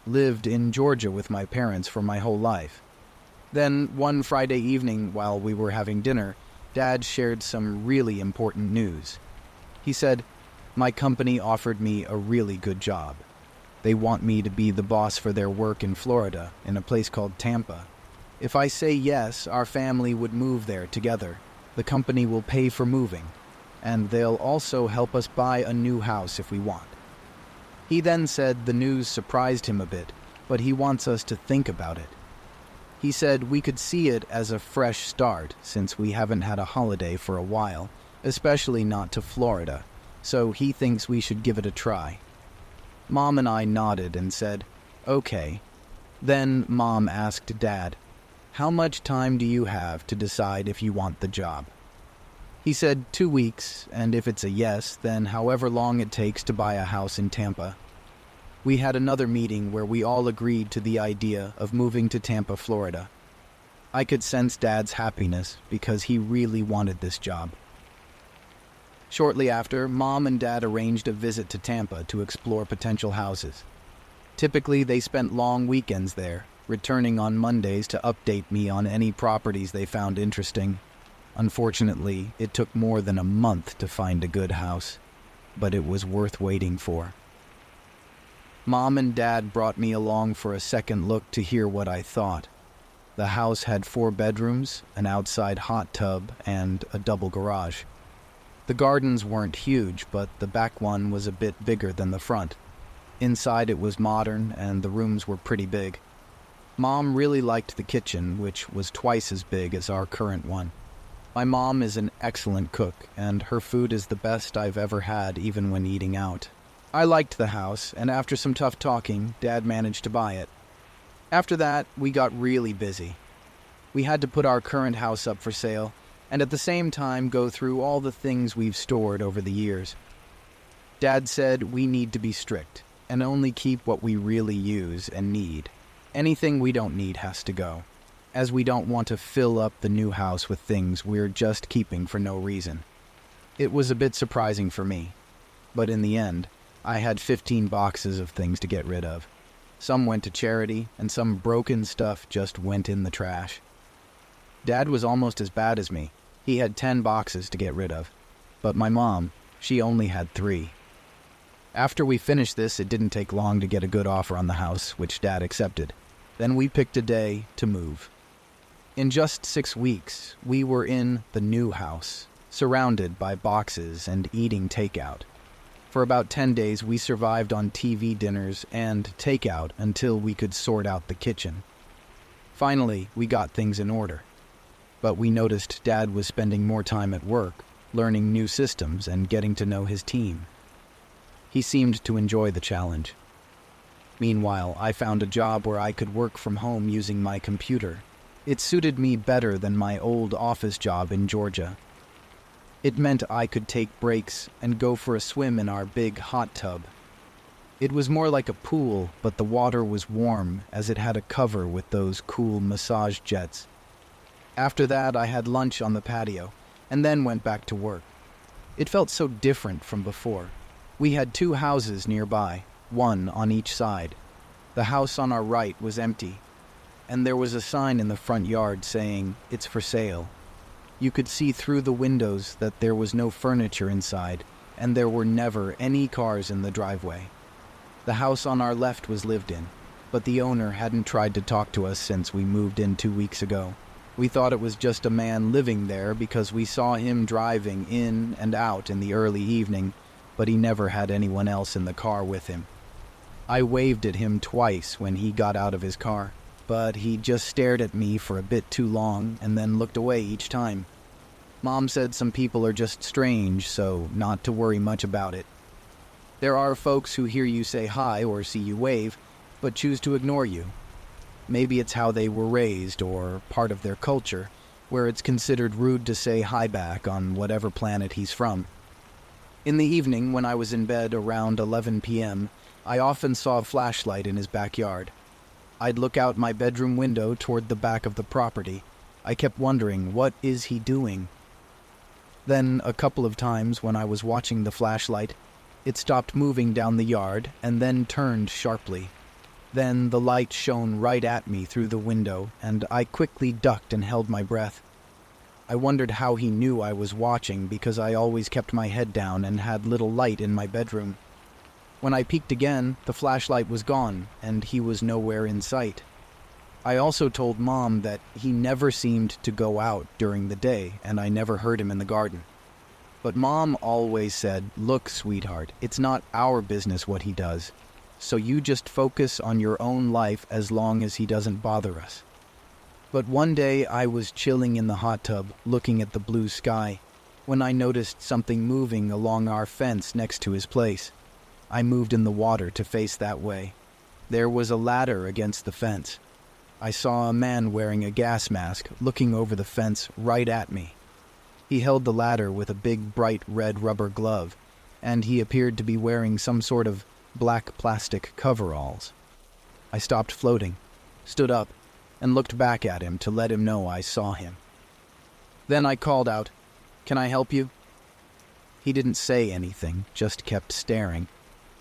lived in Georgia with my parents for my whole life. Then, one Friday evening while we were having dinner, Dad shared some really important news. He said, "My company offered me a really good job. They want me to be the boss for their work in Florida, in a place called Tampa. If I say yes, our family would move there together. The company will pay for moving, and they'll also help us buy a new house if we want." He then said the news surprised him a bit, but he wants us to think about it. He said we could see it as a fresh start since we haven't had a holiday for a while, especially not to Florida, so he thinks we should give it a try. Mom and I nodded and said, "Okay." Then Mom asked Dad, "How much time do you have to decide if you want the job?" He said 2 weeks, and if it's a yes, then however long it takes to buy a house in Tampa. We had another meeting where we all agreed to the idea of moving to Tampa, Florida. I could sense Dad's happiness because he really wanted this job. Shortly after, Mom and Dad arranged a visit to Tampa to explore potential houses. Typically, they spent long weekends there, returning on Mondays to update me on any properties they found interesting. Unfortunately, it took more than a month to find a good house, but it was worth waiting for. Mom and Dad brought me along for a second look to hear what I thought. The house had 4 bedrooms, an outside hot tub, and a double garage. The gardens weren't huge, but the back one was a bit bigger than the front. Inside it was modern, and the rooms were pretty big. Mom really liked the kitchen, which was twice as big as our current one. My mom is an excellent cook, and her food is the best I've ever had, even when eating out. I liked the house, and after some tough talking, Dad managed to buy it. After that, we got really busy. We had to put our current house up for sale, and at the same time go through all the things we've stored over the years. Dad said we need to be strict, and only keep what we really use and need. Anything we don't need has to go, as we don't want to fill up the new house with things we're just keeping for no reason. It was a bit surprising for me, but in the end, I had 15 boxes of things to get rid of. Some went to charity, and some broken stuff just went in the trash. Dad was almost as bad as me. He had 10 boxes to get rid of. But my mom, she only had 3. After we finished this, it didn't take long to get a good offer on the house, which Dad accepted. Then we picked a day to move. In just 6 weeks, we were in the new house, surrounded by boxes and eating takeout. For about 10 days, we survived on TV dinners and takeout until we could sort out the kitchen. Finally, we got things in order. But we noticed Dad was spending more time at work, learning new systems and getting to know his team. He seemed to enjoy the challenge. Meanwhile, I found a job where I could work from home using my computer. It suited me better than my old office job in Georgia. It meant I could take breaks and go for a swim in our big hot tub. It was more like a pool, but the water was warm as it had a cover with those cool massage jets. After that, I had lunch on the patio and then went back to work. It felt so different from before. We had 2 houses nearby, one on each side. The house on our right was empty, and there was a sign in the front yard saying, "It's for sale." You could see through the windows that there was no furniture inside, and there were never any cars in the driveway. The house on our left was lived in, but the owner hadn't tried to talk to us since we moved in 2 weeks ago. We thought it was just a man living there because we saw him driving in and out in the early evening, but he never had anyone else in the car with him. I waved at him twice when he got out of his car, but he just stared at me for a bit too long and then looked away each time. Mom said some people are just strange, so not to worry much about it. There are folks who hear you say hi or see you wave, but choose to ignore you. Maybe it's how they were raised or part of their culture, where it's considered rude to say hi back on whatever planet he's from. In the evening, when I was in bed around 11 p.m., I often saw a flashlight in his backyard. I'd look out my bedroom window toward the back of the property. I kept wondering, what is he doing? Then, a couple of times when I was watching the flashlight, it stopped moving down the yard and then turned sharply. Then the light shone right at me through the window, and I quickly ducked and held my breath. I wondered how he knew I was watching because I always kept my head down and had little light in my bedroom. When I peeked again, the flashlight was gone, and he was nowhere in sight. I also told Mom that he never seemed to go out during the day, and I never heard him in the garden. But Mom always said, "Look, sweetheart, it's not our business what he does, so you just focus on your own life as long as he doesn't bother us." But one day I was chilling in the hot tub, looking at the blue sky, when I noticed something moving along our fence next to his place. I moved in the water to face that way. There was a ladder against the fence. I saw a man wearing a gas mask looking over the fence right at me. He held the ladder with a big bright red rubber glove, and he appeared to be wearing some sort of black plastic coveralls. I stopped floating, stood up, and looked back at him to let him know I saw him. Then I called out, "Can I help you?" He didn't say anything, just kept staring,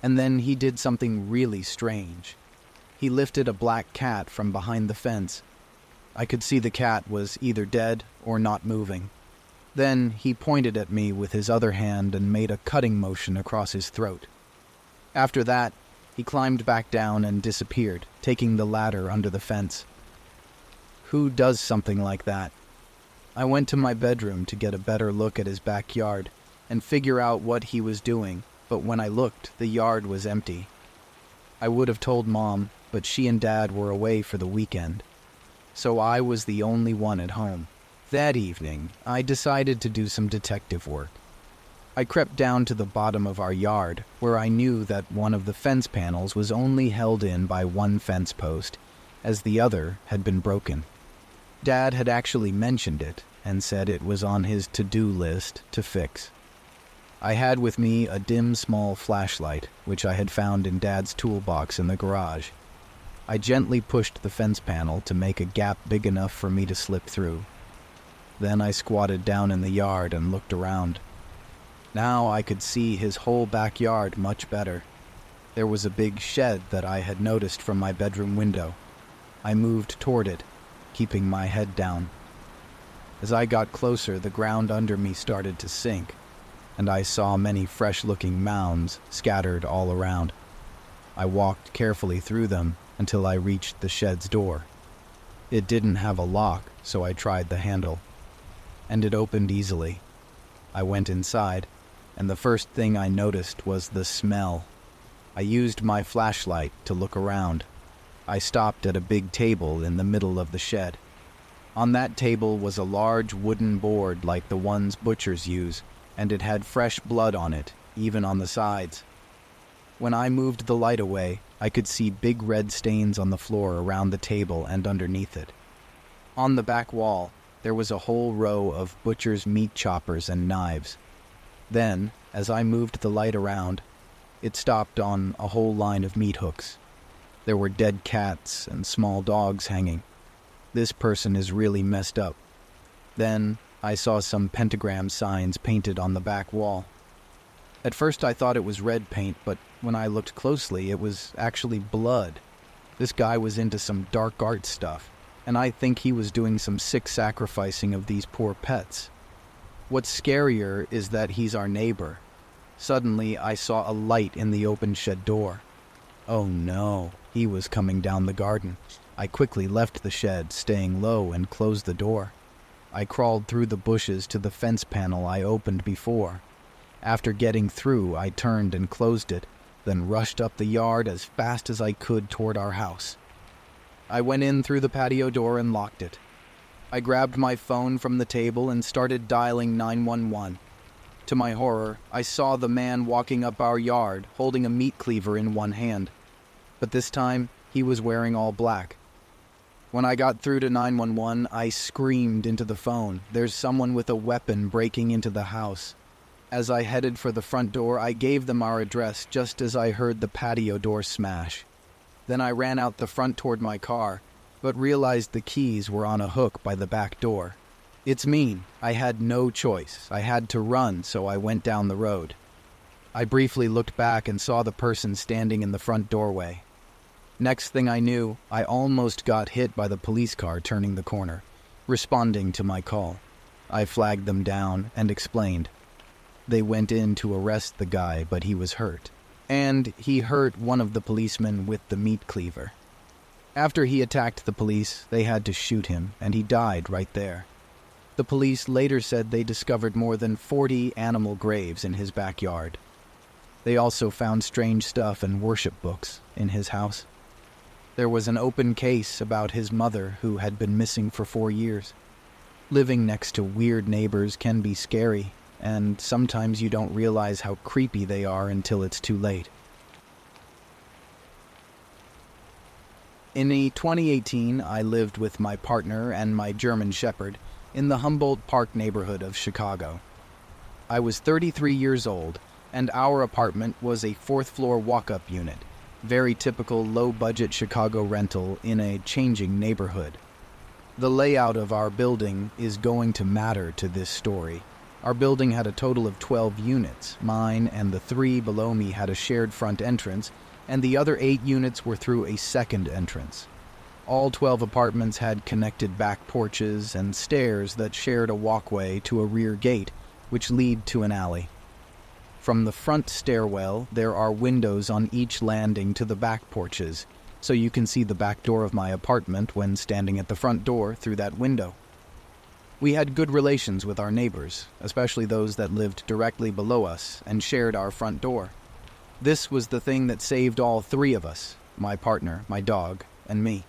and then he did something really strange. He lifted a black cat from behind the fence. I could see the cat was either dead or not moving. Then he pointed at me with his other hand and made a cutting motion across his throat. After that, he climbed back down and disappeared, taking the ladder under the fence. Who does something like that? I went to my bedroom to get a better look at his backyard and figure out what he was doing, but when I looked, the yard was empty. I would have told Mom, but she and Dad were away for the weekend, so I was the only one at home. That evening, I decided to do some detective work. I crept down to the bottom of our yard, where I knew that one of the fence panels was only held in by one fence post, as the other had been broken. Dad had actually mentioned it and said it was on his to-do list to fix. I had with me a dim small flashlight, which I had found in Dad's toolbox in the garage. I gently pushed the fence panel to make a gap big enough for me to slip through. Then I squatted down in the yard and looked around. Now I could see his whole backyard much better. There was a big shed that I had noticed from my bedroom window. I moved toward it, keeping my head down. As I got closer, the ground under me started to sink, and I saw many fresh-looking mounds scattered all around. I walked carefully through them until I reached the shed's door. It didn't have a lock, so I tried the handle, and it opened easily. I went inside, and the first thing I noticed was the smell. I used my flashlight to look around. I stopped at a big table in the middle of the shed. On that table was a large wooden board like the ones butchers use, and it had fresh blood on it, even on the sides. When I moved the light away, I could see big red stains on the floor around the table and underneath it. On the back wall, there was a whole row of butcher's meat choppers and knives. Then, as I moved the light around, it stopped on a whole line of meat hooks. There were dead cats and small dogs hanging. This person is really messed up. Then, I saw some pentagram signs painted on the back wall. At first I thought it was red paint, but when I looked closely, it was actually blood. This guy was into some dark art stuff, and I think he was doing some sick sacrificing of these poor pets. What's scarier is that he's our neighbor. Suddenly, I saw a light in the open shed door. Oh no, he was coming down the garden. I quickly left the shed, staying low, and closed the door. I crawled through the bushes to the fence panel I opened before. After getting through, I turned and closed it, then rushed up the yard as fast as I could toward our house. I went in through the patio door and locked it. I grabbed my phone from the table and started dialing 911. To my horror, I saw the man walking up our yard, holding a meat cleaver in one hand. But this time, he was wearing all black. When I got through to 911, I screamed into the phone, "There's someone with a weapon breaking into the house." As I headed for the front door, I gave them our address just as I heard the patio door smash. Then I ran out the front toward my car, but realized the keys were on a hook by the back door. It's mean. I had no choice. I had to run, so I went down the road. I briefly looked back and saw the person standing in the front doorway. Next thing I knew, I almost got hit by the police car turning the corner, responding to my call. I flagged them down and explained. They went in to arrest the guy, but he was hurt. And he hurt one of the policemen with the meat cleaver. After he attacked the police, they had to shoot him, and he died right there. The police later said they discovered more than 40 animal graves in his backyard. They also found strange stuff and worship books in his house. There was an open case about his mother who had been missing for 4 years. Living next to weird neighbors can be scary, and sometimes you don't realize how creepy they are until it's too late. In 2018, I lived with my partner and my German Shepherd in the Humboldt Park neighborhood of Chicago. I was 33 years old, and our apartment was a fourth-floor walk-up unit, very typical low-budget Chicago rental in a changing neighborhood. The layout of our building is going to matter to this story. Our building had a total of 12 units. Mine and the 3 below me had a shared front entrance, and the other 8 units were through a second entrance. All 12 apartments had connected back porches and stairs that shared a walkway to a rear gate, which lead to an alley. From the front stairwell, there are windows on each landing to the back porches, so you can see the back door of my apartment when standing at the front door through that window. We had good relations with our neighbors, especially those that lived directly below us and shared our front door. This was the thing that saved all 3 of us, my partner, my dog, and me.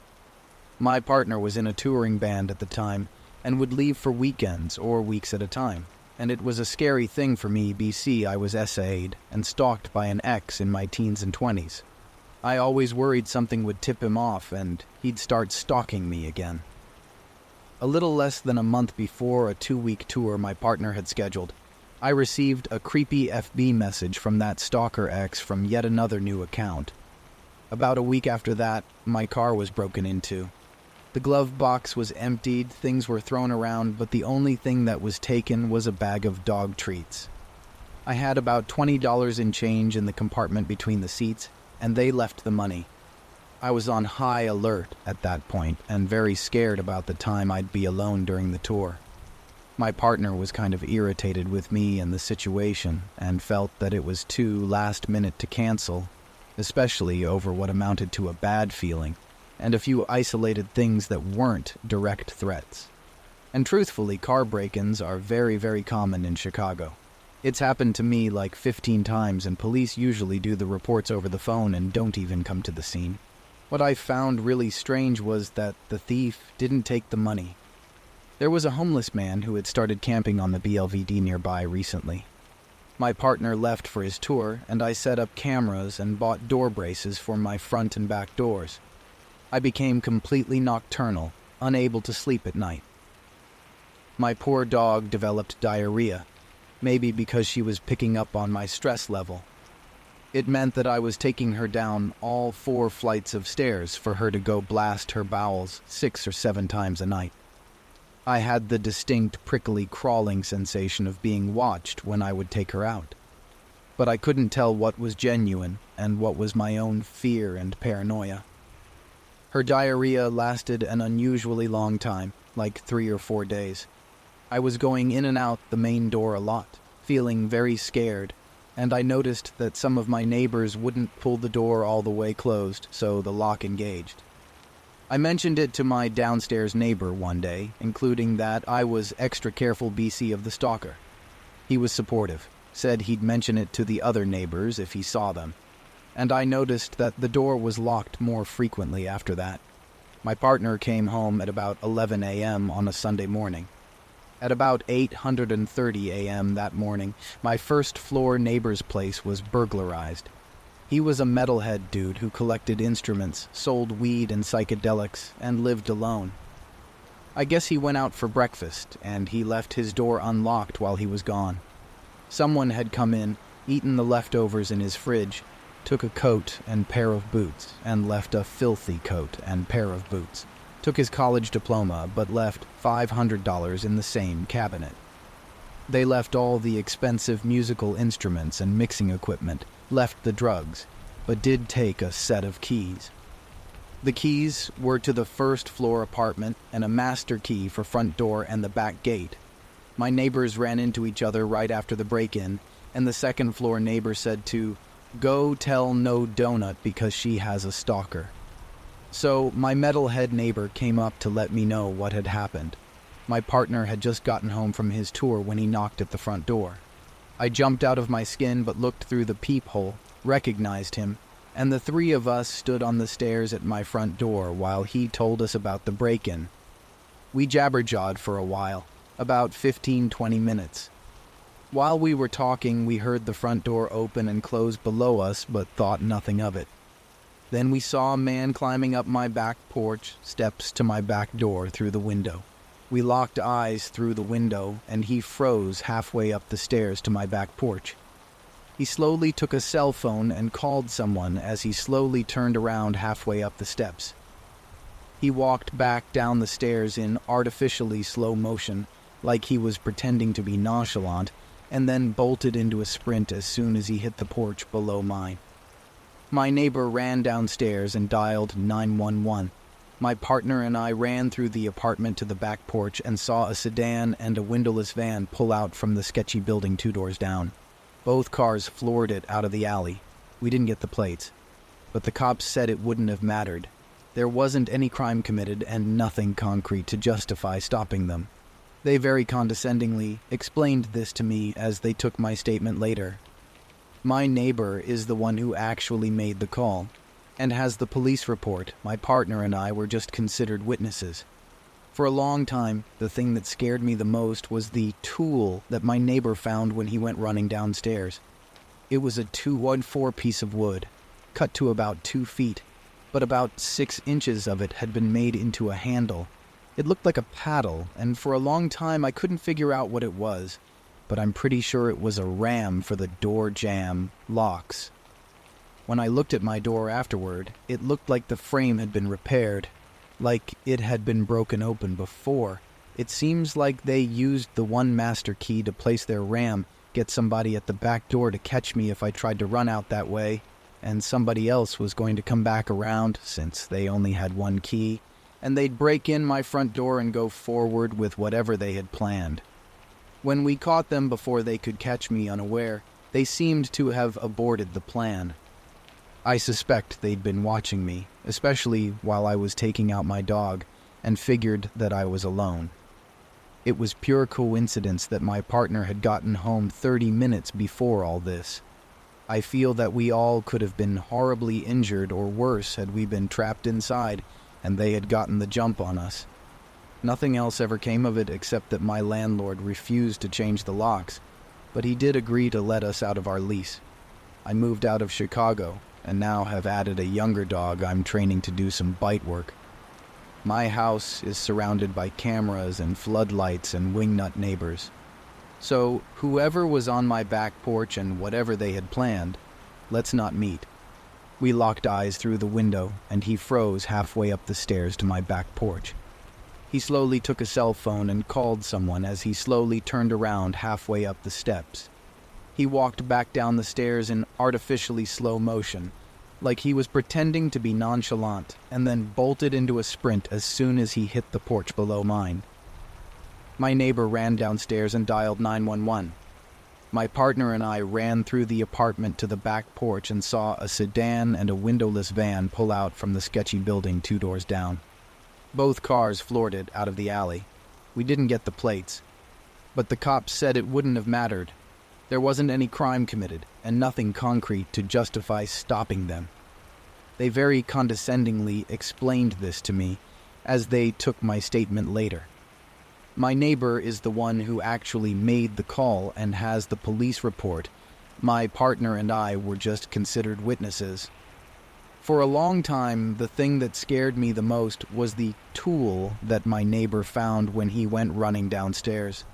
My partner was in a touring band at the time and would leave for weekends or weeks at a time, and it was a scary thing for me. I was SA'd and stalked by an ex in my teens and 20s. I always worried something would tip him off and he'd start stalking me again. A little less than a month before a 2-week tour my partner had scheduled, I received a creepy FB message from that stalker ex from yet another new account. About a week after that, my car was broken into. The glove box was emptied, things were thrown around, but the only thing that was taken was a bag of dog treats. I had about $20 in change in the compartment between the seats, and they left the money. I was on high alert at that point and very scared about the time I'd be alone during the tour. My partner was kind of irritated with me and the situation and felt that it was too last minute to cancel, especially over what amounted to a bad feeling and a few isolated things that weren't direct threats. And truthfully, car break-ins are very, very common in Chicago. It's happened to me like 15 times, and police usually do the reports over the phone and don't even come to the scene. What I found really strange was that the thief didn't take the money. There was a homeless man who had started camping on the BLVD nearby recently. My partner left for his tour, and I set up cameras and bought door braces for my front and back doors. I became completely nocturnal, unable to sleep at night. My poor dog developed diarrhea, maybe because she was picking up on my stress level. It meant that I was taking her down all 4 flights of stairs for her to go blast her bowels 6 or 7 times a night. I had the distinct prickly crawling sensation of being watched when I would take her out. But I couldn't tell what was genuine and what was my own fear and paranoia. Her diarrhea lasted an unusually long time, like 3 or 4 days. I was going in and out the main door a lot, feeling very scared, and I noticed that some of my neighbors wouldn't pull the door all the way closed, so the lock engaged. I mentioned it to my downstairs neighbor one day, including that I was extra careful of the stalker. He was supportive, said he'd mention it to the other neighbors if he saw them, and I noticed that the door was locked more frequently after that. My partner came home at about 11 a.m. on a Sunday morning. At about 8:30 a.m. that morning, my first-floor neighbor's place was burglarized. He was a metalhead dude who collected instruments, sold weed and psychedelics, and lived alone. I guess he went out for breakfast, and he left his door unlocked while he was gone. Someone had come in, eaten the leftovers in his fridge, took a coat and pair of boots, and left a filthy coat and pair of boots. Took his college diploma, but left $500 in the same cabinet. They left all the expensive musical instruments and mixing equipment, left the drugs, but did take a set of keys. The keys were to the first-floor apartment and a master key for front door and the back gate. My neighbors ran into each other right after the break-in, and the second-floor neighbor said to go tell No Donut because she has a stalker. So my metalhead neighbor came up to let me know what had happened. My partner had just gotten home from his tour when he knocked at the front door. I jumped out of my skin but looked through the peephole, recognized him, and the three of us stood on the stairs at my front door while he told us about the break-in. We jabberjawed for a while, about 15-20 minutes. While we were talking, we heard the front door open and close below us, but thought nothing of it. Then we saw a man climbing up my back porch, steps to my back door through the window. We locked eyes through the window, and he froze halfway up the stairs to my back porch. He slowly took a cell phone and called someone as he slowly turned around halfway up the steps. He walked back down the stairs in artificially slow motion, like he was pretending to be nonchalant, and then bolted into a sprint as soon as he hit the porch below mine. My neighbor ran downstairs and dialed 911. My partner and I ran through the apartment to the back porch and saw a sedan and a windowless van pull out from the sketchy building 2 doors down. Both cars floored it out of the alley. We didn't get the plates, but the cops said it wouldn't have mattered. There wasn't any crime committed and nothing concrete to justify stopping them. They very condescendingly explained this to me as they took my statement later. My neighbor is the one who actually made the call, and has the police report. My partner and I were just considered witnesses. For a long time, the thing that scared me the most was the tool that my neighbor found when he went running downstairs. It was a 2x4 piece of wood, cut to about 2 feet, but about 6 inches of it had been made into a handle. It looked like a paddle, and for a long time I couldn't figure out what it was, but I'm pretty sure it was a ram for the door jamb locks. When I looked at my door afterward, it looked like the frame had been repaired, like it had been broken open before. It seems like they used the one master key to place their ram, get somebody at the back door to catch me if I tried to run out that way, and somebody else was going to come back around since they only had one key, and they'd break in my front door and go forward with whatever they had planned. When we caught them before they could catch me unaware, they seemed to have aborted the plan. I suspect they'd been watching me, especially while I was taking out my dog, and figured that I was alone. It was pure coincidence that my partner had gotten home 30 minutes before all this. I feel that we all could have been horribly injured or worse had we been trapped inside and they had gotten the jump on us. Nothing else ever came of it except that my landlord refused to change the locks, but he did agree to let us out of our lease. I moved out of Chicago and now have added a younger dog I'm training to do some bite work. My house is surrounded by cameras and floodlights and wingnut neighbors. So whoever was on my back porch and whatever they had planned, let's not meet. We locked eyes through the window, and he froze halfway up the stairs to my back porch. He slowly took a cell phone and called someone as he slowly turned around halfway up the steps. He walked back down the stairs in artificially slow motion, like he was pretending to be nonchalant, and then bolted into a sprint as soon as he hit the porch below mine. My neighbor ran downstairs and dialed 911. My partner and I ran through the apartment to the back porch and saw a sedan and a windowless van pull out from the sketchy building 2 doors down. Both cars floored it out of the alley. We didn't get the plates, but the cops said it wouldn't have mattered. There wasn't any crime committed, and nothing concrete to justify stopping them. They very condescendingly explained this to me as they took my statement later. My neighbor is the one who actually made the call and has the police report. My partner and I were just considered witnesses. For a long time, the thing that scared me the most was the tool that my neighbor found when he went running downstairs.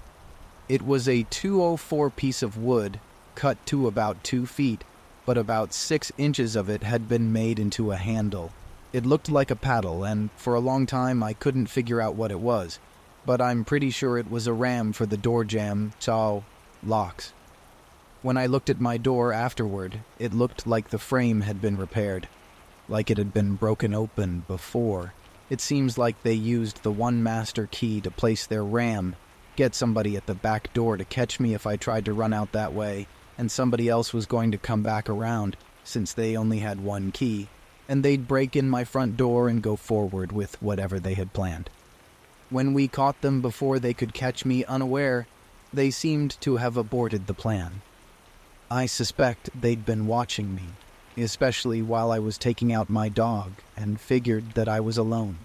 It was a 204 piece of wood, cut to about 2 feet, but about 6 inches of it had been made into a handle. It looked like a paddle, and for a long time I couldn't figure out what it was, but I'm pretty sure it was a ram for the door jamb locks. When I looked at my door afterward, it looked like the frame had been repaired. like it had been broken open before. It seems like they used the one master key to place their ram, get somebody at the back door to catch me if I tried to run out that way, and somebody else was going to come back around, since they only had one key, and they'd break in my front door and go forward with whatever they had planned. When we caught them before they could catch me unaware, they seemed to have aborted the plan. I suspect they'd been watching me, especially while I was taking out my dog, and figured that I was alone.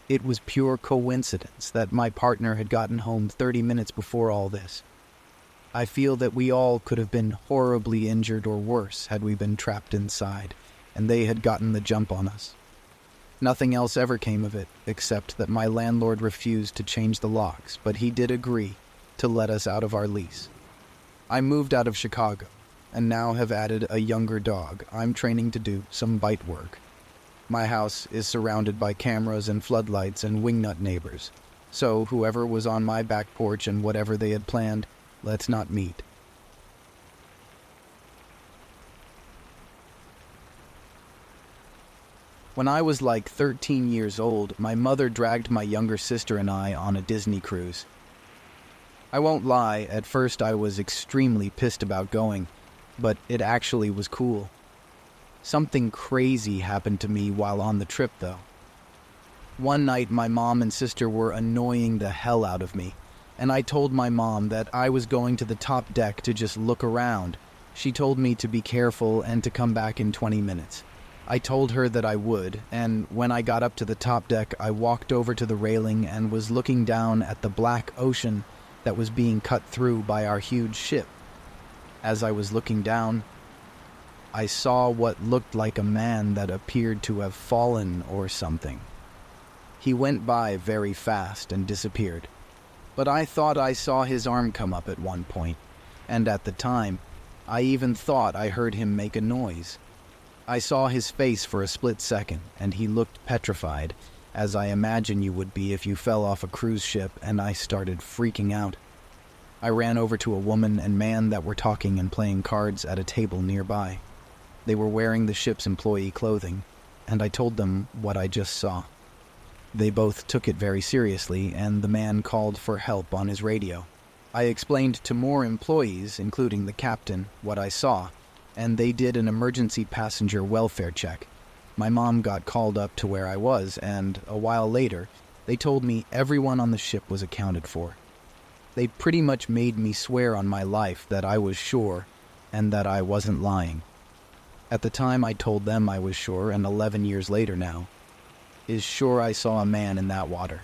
It was pure coincidence that my partner had gotten home 30 minutes before all this. I feel that we all could have been horribly injured or worse had we been trapped inside, and they had gotten the jump on us. Nothing else ever came of it, except that my landlord refused to change the locks, but he did agree to let us out of our lease. I moved out of Chicago, and now have added a younger dog I'm training to do some bite work. My house is surrounded by cameras and floodlights and wingnut neighbors, so whoever was on my back porch and whatever they had planned, let's not meet. When I was like 13 years old, my mother dragged my younger sister and I on a Disney cruise. I won't lie, at first I was extremely pissed about going, but it actually was cool. Something crazy happened to me while on the trip, though. One night, my mom and sister were annoying the hell out of me, and I told my mom that I was going to the top deck to just look around. She told me to be careful and to come back in 20 minutes. I told her that I would, and when I got up to the top deck, I walked over to the railing and was looking down at the black ocean that was being cut through by our huge ship. As I was looking down, I saw what looked like a man that appeared to have fallen or something. He went by very fast and disappeared, but I thought I saw his arm come up at one point, and at the time, I even thought I heard him make a noise. I saw his face for a split second, and he looked petrified, as I imagine you would be if you fell off a cruise ship, and I started freaking out. I ran over to a woman and man that were talking and playing cards at a table nearby. They were wearing the ship's employee clothing, and I told them what I just saw. They both took it very seriously, and the man called for help on his radio. I explained to more employees, including the captain, what I saw, and they did an emergency passenger welfare check. My mom got called up to where I was, and a while later, they told me everyone on the ship was accounted for. They pretty much made me swear on my life that I was sure, and that I wasn't lying. At the time I told them I was sure, and 11 years later now, is sure I saw a man in that water.